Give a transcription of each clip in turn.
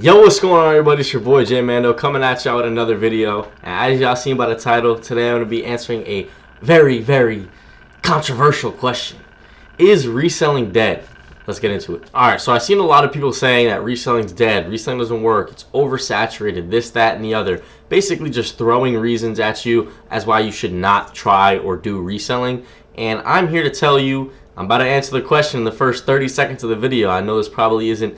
Yo, what's going on, everybody? It's your boy J Mando coming at y'all with another video. And as y'all seen by the title, today I'm going to be answering a very controversial question. Is reselling dead? Let's get into it. Alright, so I've seen a lot of people saying that reselling's dead, reselling doesn't work, it's oversaturated, this, that, and the other. Basically just throwing reasons at you as why you should not try or do reselling. And I'm here to tell you, I'm about to answer the question in the first 30 seconds of the video. I know this probably isn't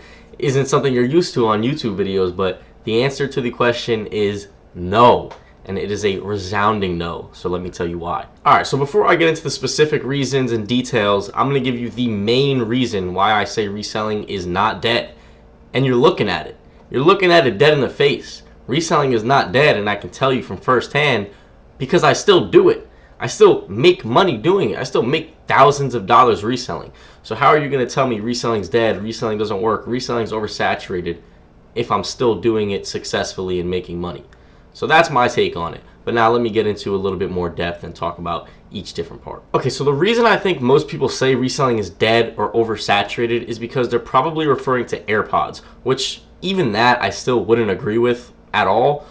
something you're used to on YouTube videos, but the answer to the question is no, and it is a resounding no. So let me tell you why. Alright, so before I get into the specific reasons and details, I'm going to give you the main reason why I say reselling is not dead. And you're looking at it. You're looking at it dead in the face. Reselling is not dead, and I can tell you from firsthand because I still do it. I still make money doing it. I still make thousands of dollars reselling. So how are you going to tell me reselling's dead, reselling doesn't work, reselling's oversaturated if I'm still doing it successfully and making money? So that's my take on it. But now let me get into a little bit more depth and talk about each different part. Okay, so the reason I think most people say reselling is dead or oversaturated is because they're probably referring to AirPods, which even that I still wouldn't agree with at all.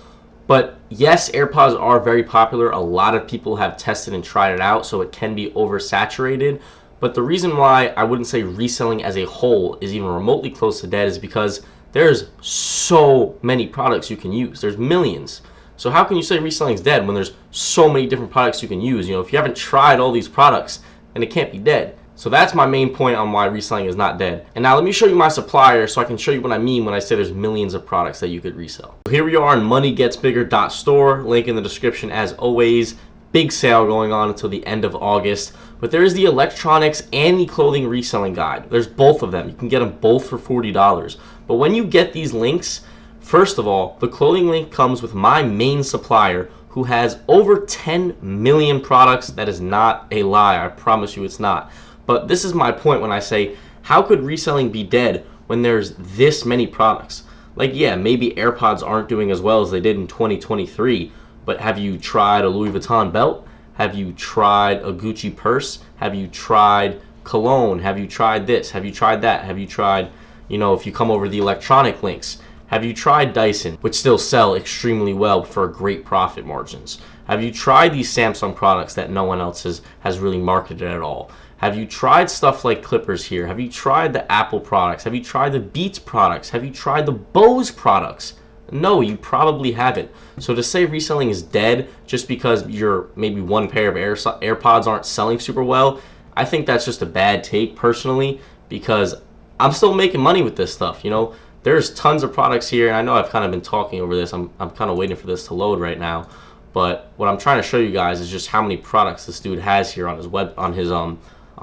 But yes, AirPods are very popular. A lot of people have tested and tried it out, so it can be oversaturated. But the reason why I wouldn't say reselling as a whole is even remotely close to dead is because there's so many products you can use. There's millions. So how can you say reselling is dead when there's so many different products you can use? You know, if you haven't tried all these products, then it can't be dead. So that's my main point on why reselling is not dead. And now let me show you my supplier so I can show you what I mean when I say there's millions of products that you could resell. So here we are on moneygetsbigger.store. Link in the description as always. Big sale going on until the end of August. But there is the electronics and the clothing reselling guide. There's both of them. You can get them both for $40. But when you get these links, first of all, the clothing link comes with my main supplier who has over 10 million products. That is not a lie. I promise you it's not. But this is my point when I say, how could reselling be dead when there's this many products? Like, yeah, maybe AirPods aren't doing as well as they did in 2023, but have you tried a Louis Vuitton belt? Have you tried a Gucci purse? Have you tried cologne? Have you tried this? Have you tried that? Have you tried, you know, if you come over the electronic links, have you tried Dyson, which still sell extremely well for great profit margins? Have you tried these Samsung products that no one else has really marketed at all? Have you tried stuff like clippers here? Have you tried the Apple products? Have you tried the Beats products? Have you tried the Bose products? No, you probably haven't. So to say reselling is dead just because your maybe one pair of AirPods aren't selling super well, I think that's just a bad take personally, because I'm still making money with this stuff. You know, there's tons of products here, and I know I've kind of been talking over this. I'm kind of waiting for this to load right now. But what I'm trying to show you guys is just how many products this dude has here on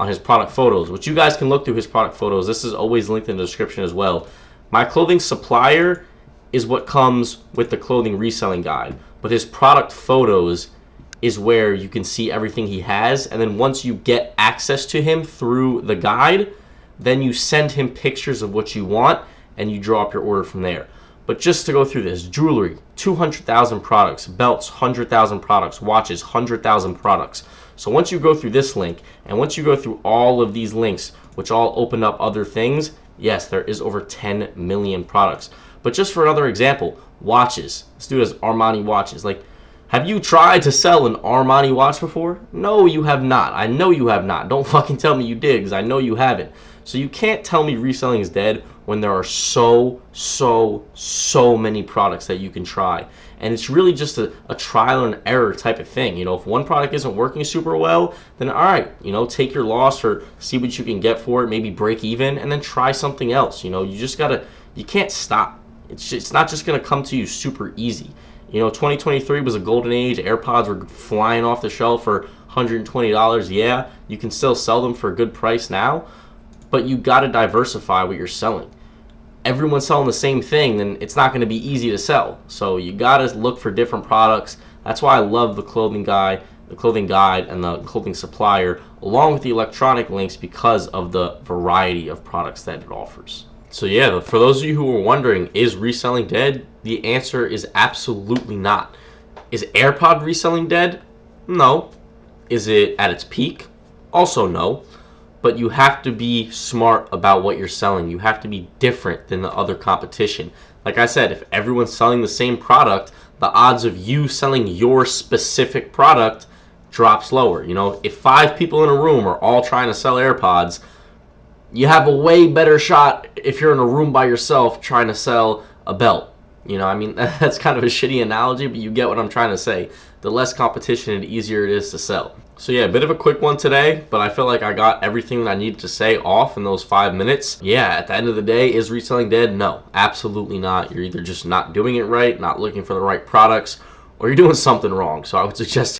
his product photos, which you guys can look through his product photos. This is always linked in the description as well. My clothing supplier is what comes with the clothing reselling guide, but his product photos is where you can see everything he has, and then once you get access to him through the guide, then you send him pictures of what you want and you draw up your order from there. But just to go through this, jewelry, 200,000 products, belts, 100,000 products, watches, 100,000 products. So once you go through this link, and once you go through all of these links, which all open up other things, yes, there is over 10 million products. But just for another example, watches. This dude has Armani watches. Like, have you tried to sell an Armani watch before? No, you have not. I know you have not. Don't fucking tell me you did, because I know you haven't. So you can't tell me reselling is dead when there are so many products that you can try. And it's really just a trial and error type of thing. You know, if one product isn't working super well, then all right, you know, take your loss or see what you can get for it, maybe break even, and then try something else. You know, you can't stop. It's not just gonna come to you super easy. You know, 2023 was a golden age. AirPods were flying off the shelf for $120. Yeah, you can still sell them for a good price now, but you gotta diversify what you're selling. Everyone's selling the same thing, then it's not going to be easy to sell. So you got to look for different products. That's why I love the clothing guide, and the clothing supplier, along with the electronic links, because of the variety of products that it offers. So yeah, for those of you who are wondering, is reselling dead? The answer is absolutely not. Is AirPod reselling dead? No. Is it at its peak? Also no. But you have to be smart about what you're selling. You have to be different than the other competition. Like I said, if everyone's selling the same product, the odds of you selling your specific product drops lower. You know, if 5 people in a room are all trying to sell AirPods, you have a way better shot if you're in a room by yourself trying to sell a belt. You know, I mean, that's kind of a shitty analogy, but you get what I'm trying to say. The less competition, the easier it is to sell. So yeah, a bit of a quick one today, but I feel like I got everything that I needed to say off in those 5 minutes. Yeah, at the end of the day, is reselling dead? No, absolutely not. You're either just not doing it right, not looking for the right products, or you're doing something wrong. So I would suggest